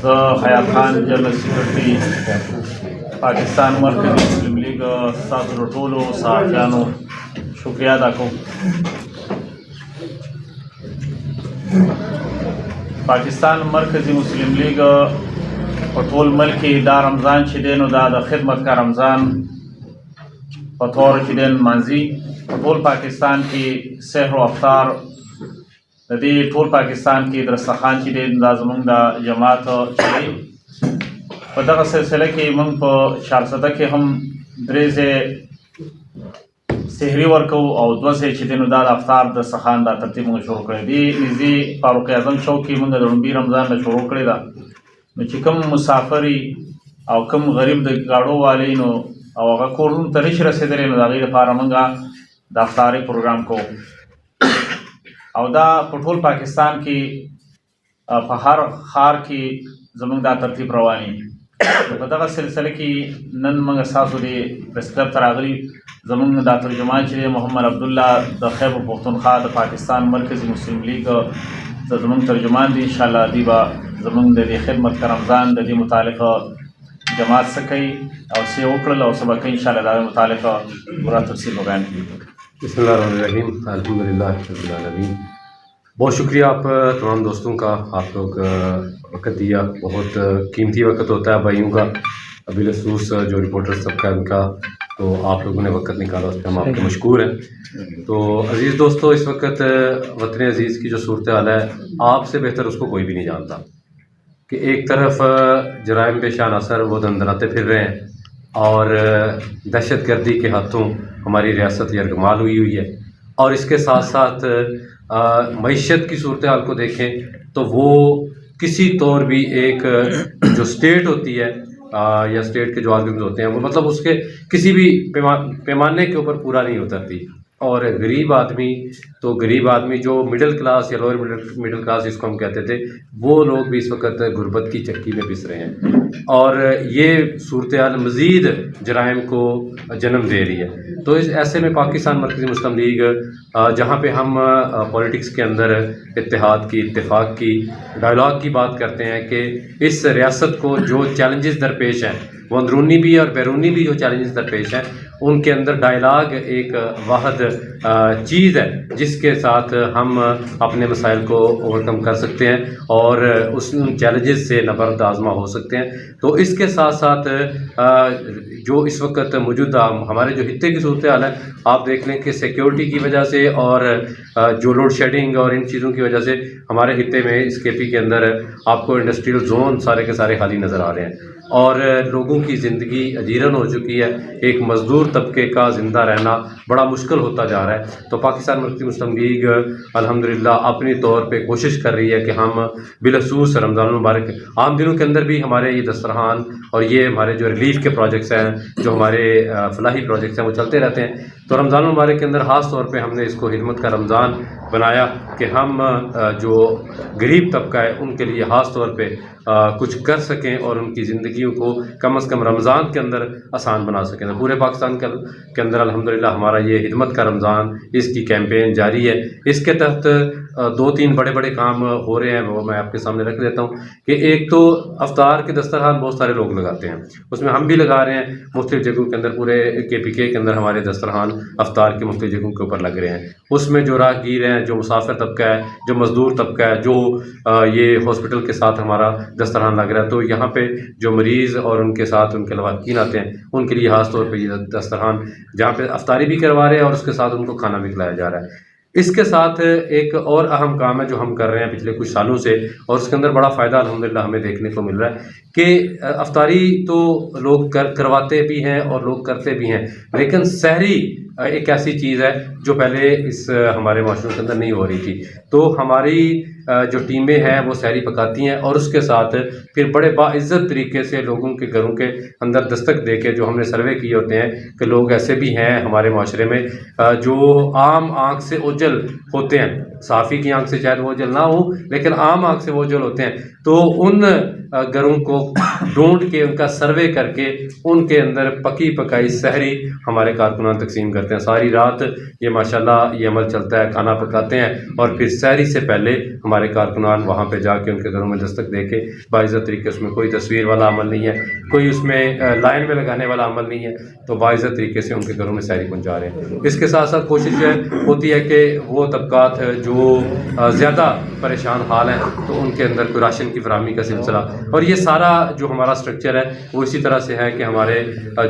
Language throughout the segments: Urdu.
حیات خان جنرل سیکرٹری پاکستان مرکزی مسلم لیگ ستاسو ټولو صحافیانو شکریہ ادا کوم. پاکستان مرکزی مسلم لیگ په ټول ملک کې دا رمضان چې دی نو دا د خدمت کا رمضان په طور چې دی نمانځي. په ټول پاکستان کې سحر و افطار د دې ټول پاکستان کې درستخوان چې دی دا زموږ د جماعت چلی. په دغه سلسله کې موږ په چارسده کې هم درې ځای سحري ورکو او دوه ځای چې دی نو دا د افطار دسترخوان دا ترتیب موږ شروع کړی دی. نږدې فاروق اعظم چوک کې موږ د لومړي رمضان نه شروع کړې ده. نو چې کوم مسافري او کوم غریب د ګاډو والی نو او هغه کورونو ته نشي رسېدلی نو د هغوی لپاره موږ د افطاري پروګرام کوو او دا په ټول پاکستان کې په هر ښار کې زموږ دا ترتیب رواني. په دغه سلسله کې نن موږ ستاسو د پریس کلب ته راغلي. زموږ دا ترجمان چې دی محمد عبدالله د خیبر پښتونخوا د پاکستان مرکزي مسلم لیگ زموږ ترجمان دی. انشاءالله دی به زموږ د دې خدمت کا رمضان د دې متعلق جماعت څه کوي او څه یې وکړل او څه به کوي انشاءالله د هغې متعلق پورا تفصیل بیان کړي. بسم اللہ الرحمن الرحیم. الحمدللہ رب العالمین. بہت شکریہ آپ تمام دوستوں کا. آپ لوگ وقت دیا, بہت قیمتی وقت ہوتا ہے بھائیوں کا, بالخصوص جو رپورٹر سب کا ان کا, تو آپ لوگوں نے وقت نکالا, اس پہ ہم آپ کے مشکور ہیں. تو عزیز دوستو, اس وقت وطن عزیز کی جو صورتحال ہے آپ سے بہتر اس کو کوئی بھی نہیں جانتا کہ ایک طرف جرائم پیشہ عناصر وہ دندناتے پھر رہے ہیں اور دہشت گردی کے ہاتھوں ہماری ریاست یرغمال ہوئی ہے, اور اس کے ساتھ ساتھ معیشت کی صورتحال کو دیکھیں تو وہ کسی طور بھی ایک جو اسٹیٹ ہوتی ہے یا اسٹیٹ کے جو آرگنز ہوتے ہیں وہ مطلب اس کے کسی بھی پیمانے کے اوپر پورا نہیں اترتی. اور غریب آدمی تو غریب آدمی جو مڈل کلاس یا لوئر مڈل کلاس جس کو ہم کہتے تھے, وہ لوگ بھی اس وقت غربت کی چکی میں پس رہے ہیں, اور یہ صورتحال مزید جرائم کو جنم دے رہی ہے. تو اس ایسے میں پاکستان مرکزی مسلم لیگ جہاں پہ ہم پولیٹکس کے اندر اتحاد کی, اتفاق کی, ڈائلاگ کی بات کرتے ہیں کہ اس ریاست کو جو چیلنجز درپیش ہیں وہ اندرونی بھی اور بیرونی بھی جو چیلنجز درپیش ہیں ان کے اندر ڈائلاگ ایک واحد چیز ہے جس کے ساتھ ہم اپنے مسائل کو اوورکم کر سکتے ہیں اور اس چیلنجز سے نبرد آزما ہو سکتے ہیں. تو اس کے ساتھ ساتھ جو اس وقت موجودہ ہمارے جو خطے کی صورتحال ہے, آپ دیکھ لیں کہ سیکیورٹی کی وجہ سے اور جو لوڈ شیڈنگ اور ان چیزوں کی وجہ سے ہمارے خطے میں اس کے پی کے اندر آپ کو انڈسٹریل زون سارے کے سارے خالی نظر آ رہے ہیں اور لوگوں کی زندگی اجیرن ہو چکی ہے. ایک مزدور طبقے کا زندہ رہنا بڑا مشکل ہوتا جا رہا ہے. تو پاکستان مرکزی مسلم لیگ الحمدللہ اپنی طور پہ کوشش کر رہی ہے کہ ہم بالخصوص رمضان المبارک عام دنوں کے اندر بھی ہمارے یہ دسترخوان اور یہ ہمارے جو ریلیف کے پروجیکٹس ہیں, جو ہمارے فلاحی پروجیکٹس ہیں, وہ چلتے رہتے ہیں. تو رمضان المبارک کے اندر خاص طور پہ ہم نے اس کو خدمت کا رمضان بنایا کہ ہم جو غریب طبقہ ہے ان کے لیے خاص طور پہ کچھ کر سکیں اور ان کی زندگیوں کو کم از کم رمضان کے اندر آسان بنا سکیں. پورے پاکستان کے اندر الحمدللہ ہمارا یہ خدمت کا رمضان اس کی کیمپین جاری ہے. اس کے تحت 2-3 بڑے کام ہو رہے ہیں, وہ میں آپ کے سامنے رکھ دیتا ہوں. کہ ایک تو افطار کے دسترخوان بہت سارے لوگ لگاتے ہیں, اس میں ہم بھی لگا رہے ہیں. مختلف جگہوں کے اندر پورے KPK کے اندر ہمارے دسترخوان افطار کے مختلف جگہوں کے اوپر لگ رہے ہیں. اس میں جو راہگیر ہیں, جو مسافر طبقہ ہے, جو مزدور طبقہ ہے, جو یہ ہاسپٹل کے ساتھ ہمارا دسترخوان لگ رہا ہے, تو یہاں پہ جو مریض اور ان کے ساتھ ان کے لواحقین آتے ہیں ان کے لیے خاص طور پہ یہ دسترخوان جہاں پہ افطاری بھی کروا رہے ہیں اور اس کے ساتھ ان کو کھانا بھی کھلایا جا رہا ہے. اس کے ساتھ ایک اور اہم کام ہے جو ہم کر رہے ہیں پچھلے کچھ سالوں سے, اور اس کے اندر بڑا فائدہ الحمدللہ ہمیں دیکھنے کو مل رہا ہے کہ افطاری تو لوگ کرواتے بھی ہیں اور لوگ کرتے بھی ہیں, لیکن سحری ایک ایسی چیز ہے جو پہلے اس ہمارے معاشروں کے اندر نہیں ہو رہی تھی. تو ہماری جو ٹیمیں ہیں وہ سحری پکاتی ہیں اور اس کے ساتھ پھر بڑے باعزت طریقے سے لوگوں کے گھروں کے اندر دستک دے کے, جو ہم نے سروے کیے ہوتے ہیں کہ لوگ ایسے بھی ہیں ہمارے معاشرے میں جو عام آنکھ سے اوجل ہوتے ہیں, صحافی کی آنکھ سے شاید وہ اوجل نہ ہو لیکن عام آنکھ سے وہ اوجل ہوتے ہیں, تو ان گھروں کو ڈھونڈ کے ان کا سروے کر کے ان کے اندر پکی پکائی سحری ہمارے کارکنان تقسیم کرتے ہیں. ساری رات یہ ماشاءاللہ یہ عمل چلتا ہے, کھانا پکاتے ہیں اور پھر سحری سے پہلے ہمارے کارکنان وہاں پہ جا کے ان کے گھروں میں دستک دے کے باعزت طریقے اس میں کوئی تصویر والا عمل نہیں ہے, کوئی اس میں لائن میں لگانے والا عمل نہیں ہے, تو باعزت طریقے سے ان کے گھروں میں سحری پہنچا رہے ہیں. اس کے ساتھ ساتھ کوشش ہوتی ہے کہ وہ طبقات جو زیادہ پریشان حال ہیں تو ان کے اندر کوئی راشن کی فراہمی کا سلسلہ, اور یہ سارا جو ہمارا سٹرکچر ہے وہ اسی طرح سے ہے کہ ہمارے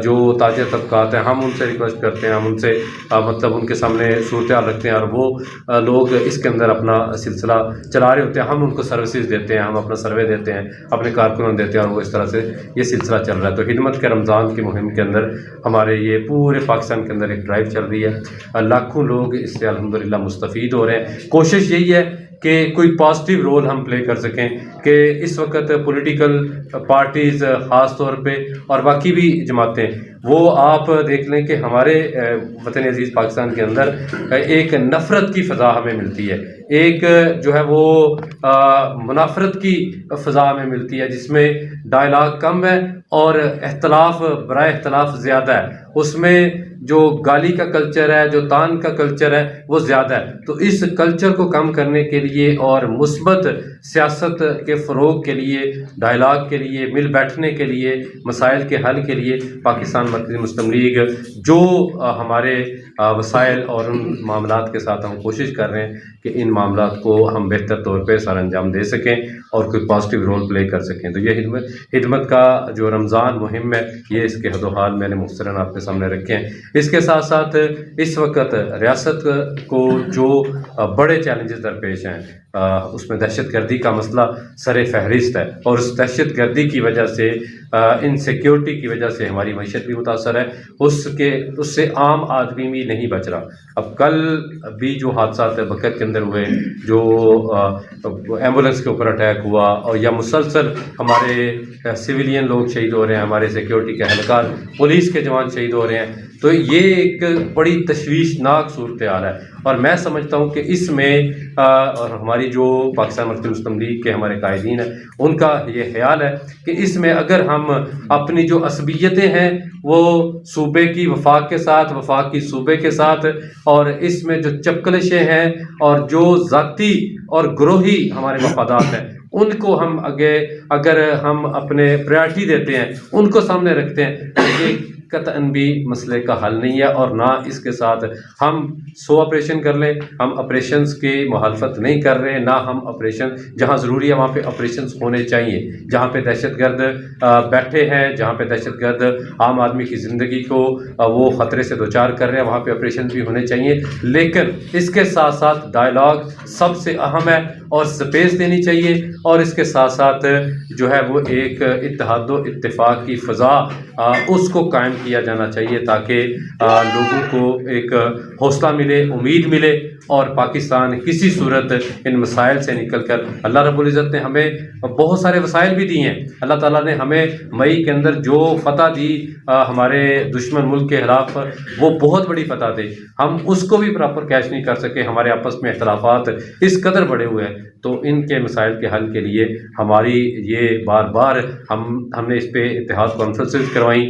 جو تاجر طبقات ہیں ہم ان سے ریکویسٹ کرتے ہیں, ہم ان سے مطلب ان کے سامنے صورتحال رکھتے ہیں اور وہ لوگ اس کے اندر اپنا سلسلہ چلا رہے ہوتے ہیں, ہم ان کو سروسز دیتے ہیں, ہم اپنا سروے دیتے ہیں, اپنے کارکنان دیتے ہیں اور وہ اس طرح سے یہ سلسلہ چل رہا ہے. تو خدمت کے رمضان کی مہم کے اندر ہمارے یہ پورے پاکستان کے اندر ایک ڈرائیو چل رہی ہے, لاکھوں لوگ اس سے الحمدللہ مستفید ہو رہے ہیں. کوشش یہی ہے کہ کوئی پازیٹیو رول ہم پلے کر سکیں کہ اس وقت پولیٹیکل پارٹیز خاص طور پہ اور باقی بھی جماعتیں وہ آپ دیکھ لیں کہ ہمارے وطن عزیز پاکستان کے اندر ایک نفرت کی فضا ہمیں ملتی ہے, ایک جو ہے وہ منافرت کی فضا ہمیں ملتی ہے جس میں ڈائلاگ کم ہے اور اختلاف برائے اختلاف زیادہ ہے. اس میں جو گالی کا کلچر ہے, جو تان کا کلچر ہے وہ زیادہ ہے. تو اس کلچر کو کم کرنے کے لیے اور مثبت سیاست کے فروغ کے لیے, ڈائلاگ کے لیے, مل بیٹھنے کے لیے, مسائل کے حل کے لیے پاکستان مرکزی مسلم لیگ جو ہمارے وسائل اور ان معاملات کے ساتھ ہم کوشش کر رہے ہیں کہ ان معاملات کو ہم بہتر طور پہ سر انجام دے سکیں اور کوئی پازیٹیو رول پلے کر سکیں. تو یہ خدمت کا جو رمضان مہم ہے یہ اس کے حد و حال میں نے مختصراً آپ کے سامنے رکھے ہیں. اس کے ساتھ ساتھ اس وقت ریاست کو جو بڑے چیلنجز درپیش ہیں اس میں دہشت گردی کا مسئلہ سر فہرست ہے, اور اس دہشت گردی کی وجہ سے انسیکیورٹی کی وجہ سے ہماری معیشت بھی متاثر ہے, اس سے عام آدمی بھی نہیں بچ رہا. اب کل بھی جو حادثات بکر کے اندر ہوئے, جو ایمبولینس کے اوپر اٹیک ہوا, اور یا مسلسل ہمارے سویلین لوگ شہید ہو رہے ہیں, ہمارے سیکیورٹی کے اہلکار پولیس کے جوان شہید ہو رہے ہیں, تو یہ ایک بڑی تشویشناک صورتحال ہے. اور میں سمجھتا ہوں کہ اس میں اور ہماری جو پاکستان مرکزی مسلم لیگ کے ہمارے قائدین ہیں ان کا یہ خیال ہے کہ اس میں اگر ہم اپنی جو عصبیتیں ہیں وہ صوبے کی وفاق کے ساتھ, وفاق کی صوبے کے ساتھ, اور اس میں جو چپکلشیں ہیں اور جو ذاتی اور گروہی ہمارے مفادات ہیں ان کو ہم اگر ہم اپنے پریارٹی دیتے ہیں, ان کو سامنے رکھتے ہیں, یہ قطعاً بھی مسئلے کا حل نہیں ہے. اور نہ اس کے ساتھ ہم 100 آپریشن کر لیں, ہم آپریشنز کی مخالفت نہیں کر رہے, نہ ہم آپریشن جہاں ضروری ہے وہاں پہ آپریشنز ہونے چاہیے, جہاں پہ دہشت گرد بیٹھے ہیں, جہاں پہ دہشت گرد عام آدمی کی زندگی کو وہ خطرے سے دوچار کر رہے ہیں وہاں پہ آپریشنز بھی ہونے چاہیے. لیکن اس کے ساتھ ساتھ ڈائلاگ سب سے اہم ہے اور سپیس دینی چاہیے, اور اس کے ساتھ ساتھ جو ہے وہ ایک اتحاد و اتفاق کی فضا اس کو قائم کیا جانا چاہیے تاکہ لوگوں کو ایک حوصلہ ملے, امید ملے, اور پاکستان کسی صورت ان مسائل سے نکل کر, اللہ رب العزت نے ہمیں بہت سارے وسائل بھی دیے ہیں, اللہ تعالیٰ نے ہمیں مئی کے اندر جو فتح دی ہمارے دشمن ملک کے خلاف وہ بہت بڑی فتح دی, ہم اس کو بھی پراپر کیش نہیں کر سکے. ہمارے آپس میں اختلافات اس قدر بڑے ہوئے ہیں, تو ان کے مسائل کے حل کے لیے ہماری یہ بار بار ہم نے اس پہ اتحاد کانفرنسز کروائیں.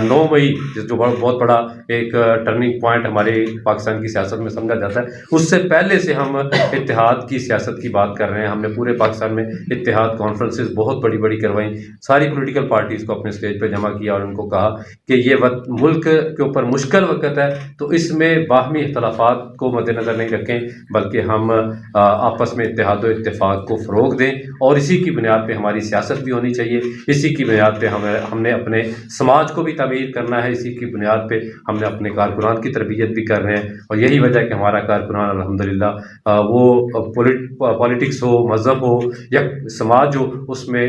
9 مئی جو بہت بڑا ایک ٹرننگ پوائنٹ ہماری پاکستان کی سیاست میں سمجھا جاتا ہے, اس سے پہلے سے ہم اتحاد کی سیاست کی بات کر رہے ہیں. ہم نے پورے پاکستان میں اتحاد کانفرنسز بہت بڑی بڑی کروائیں, ساری پولیٹیکل پارٹیز کو اپنے اسٹیج پہ جمع کیا اور ان کو کہا کہ یہ ملک کے اوپر مشکل وقت ہے, تو اس میں باہمی اختلافات کو مد نظر نہیں رکھیں بلکہ ہم آپس میں اتحاد و اتفاق کو فروغ دیں, اور اسی کی بنیاد پہ ہماری سیاست بھی ہونی چاہیے, اسی کی بنیاد پہ ہم نے اپنے سماج کو بھی تعمیر کرنا ہے, اسی کی بنیاد پہ ہم نے اپنے کارکنان کی تربیت بھی کر رہے ہیں. اور یہی وجہ ہے کہ ہمارا کارکنان الحمدللہ وہ پولیٹکس ہو, مذہب ہو یا سماج ہو, اس میں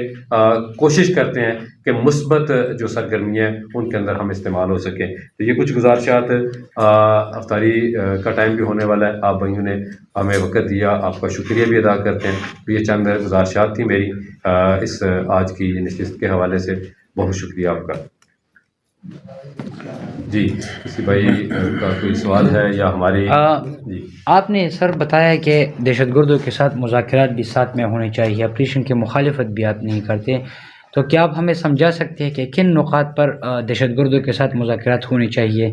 کوشش کرتے ہیں کہ مثبت جو سرگرمیاں ہیں ان کے اندر ہم استعمال ہو سکیں. تو یہ کچھ گزارشات, افطاری کا ٹائم بھی ہونے والا ہے, آپ بھائیوں نے ہمیں وقت دیا, آپ کا شکریہ بھی ادا کرتے ہیں. تو یہ چند گزارشات تھیں میری اس آج کی نشست کے حوالے سے. بہت شکریہ آپ کا. جی کسی بھائی کا کوئی سوال ہے یا ہماری جی آپ نے سر بتایا کہ دہشت گردوں کے ساتھ مذاکرات بھی ساتھ میں ہونے چاہیے، اپریشن کی مخالفت بھی آپ نہیں کرتے، تو کیا آپ ہمیں سمجھا سکتے ہیں کہ کن نقاط پر دہشت گردوں کے ساتھ مذاکرات ہونی چاہیے؟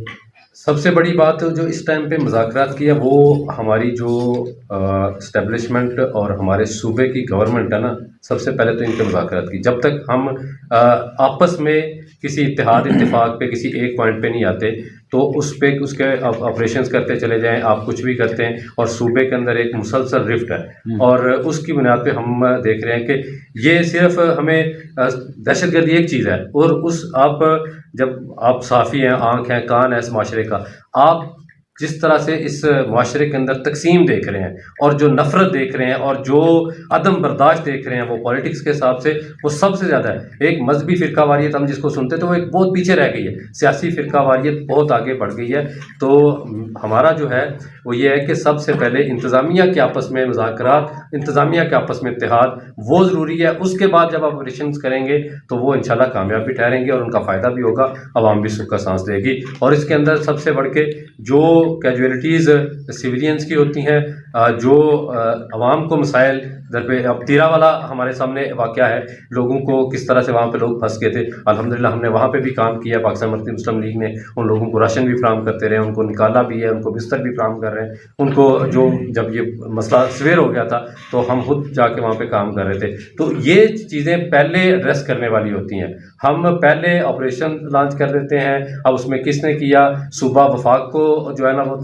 سب سے بڑی بات جو اس ٹائم پہ مذاکرات کی ہے وہ ہماری جو اسٹیبلشمنٹ اور ہمارے صوبے کی گورنمنٹ ہے نا، سب سے پہلے تو ان کے مذاکرات کی. جب تک ہم آپس میں کسی اتفاق پہ کسی ایک پوائنٹ پہ نہیں آتے تو اس کے آپریشنز کرتے چلے جائیں، آپ کچھ بھی کرتے ہیں، اور صوبے کے اندر ایک مسلسل رفٹ ہے، اور اس کی بنیاد پہ ہم دیکھ رہے ہیں کہ یہ صرف ہمیں دہشت گردی ایک چیز ہے، اور جب آپ صحافی ہیں، آنکھ ہیں، کان ہے اس معاشرے کا، آپ جس طرح سے اس معاشرے کے اندر تقسیم دیکھ رہے ہیں اور جو نفرت دیکھ رہے ہیں اور جو عدم برداشت دیکھ رہے ہیں وہ پولیٹکس کے حساب سے وہ سب سے زیادہ ہے. ایک مذہبی فرقہ واریت ہم جس کو سنتے تو وہ ایک بہت پیچھے رہ گئی ہے، سیاسی فرقہ واریت بہت آگے بڑھ گئی ہے. تو ہمارا جو ہے وہ یہ ہے کہ سب سے پہلے انتظامیہ کے آپس میں مذاکرات، انتظامیہ کے آپس میں اتحاد وہ ضروری ہے. اس کے بعد جب آپریشنز کریں گے تو وہ انشاءاللہ کامیاب بھی ٹھہریں گے اور ان کا فائدہ بھی ہوگا، عوام بھی سکھ کا سانس دے گی. اور اس کے اندر سب سے بڑھ کے جو کیجویلٹیز سویلینز کی ہوتی ہیں، جو عوام کو مسائل اب تیرا والا ہمارے سامنے واقعہ ہے، لوگوں کو کس طرح سے وہاں پہ لوگ پھنس گئے تھے. الحمدللہ ہم نے وہاں پہ بھی کام کیا، پاکستان مرکزی مسلم لیگ نے ان لوگوں کو راشن بھی فراہم کرتے رہے، ان کو نکالا بھی ہے، ان کو بستر بھی فراہم کر رہے ہیں. ان کو جو جب یہ مسئلہ سویر ہو گیا تھا تو ہم خود جا کے وہاں پہ کام کر رہے تھے. تو یہ چیزیں پہلے ایڈریس کرنے والی ہوتی ہیں. ہم پہلے آپریشن لانچ کر دیتے ہیں، اب اس میں کس نے کیا، صوبہ وفاق کو جو ہے نا وہ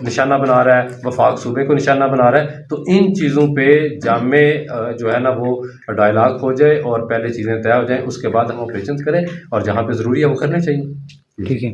نشانہ بنا رہا ہے، وفاق صوبے کو نشانہ بنا رہا ہے. تو ان چیزوں پہ جامع جو ہے نا وہ ڈائلاگ ہو جائے اور پہلے چیزیں طے ہو جائیں، اس کے بعد ہم آپریشن کریں، اور جہاں پہ ضروری ہے وہ کرنے چاہیے. ٹھیک ہے.